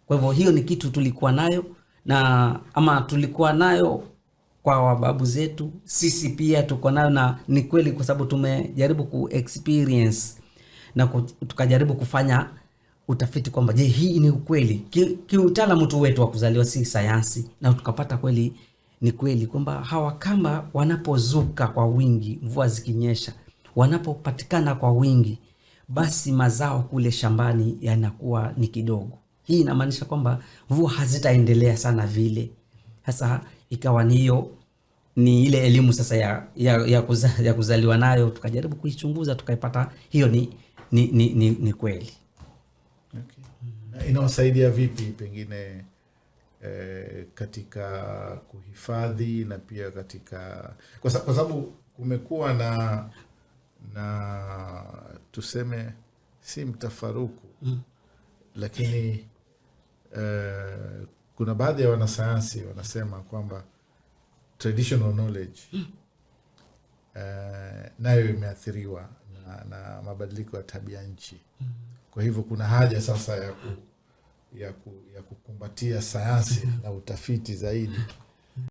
Kwa hivyo hiyo ni kitu tulikuwa nayo, na ama tulikuwa nayo kwa wababu zetu, sisi pia tuko nayo, na ni kweli kwa sababu tumejaribu ku experience na tukajaribu kufanya utafiti kwamba je, hii ni ukweli kiutaalamu tu wetu wa kuzaliwa, si sayansi, na tukapata kweli ni kweli kwamba hawa kamba wanapozuka kwa wingi, mvua zikinyesha, wanapopatikana kwa wingi, basi mazao kule shambani yanakuwa ni kidogo. Hii inamaanisha kwamba mvua hazitaendelea sana vile. Sasa ikawa ni hiyo, ni ile elimu sasa ya kuzaliwa nayo, tukajaribu kuichunguza, tukaipata hiyo ni kweli. Okay. Inawasaidia vipi pengine katika kuhifadhi na pia katika, kwa sababu kumekuwa na tuseme si mtafaruku lakini kuna baadhi ya wanasayansi wanasema kwamba traditional knowledge nayo imeathiriwa na mabadiliko ya tabia nchi. Kwa hivyo kuna haja sasa ya kukumbatia sayansi na utafiti zaidi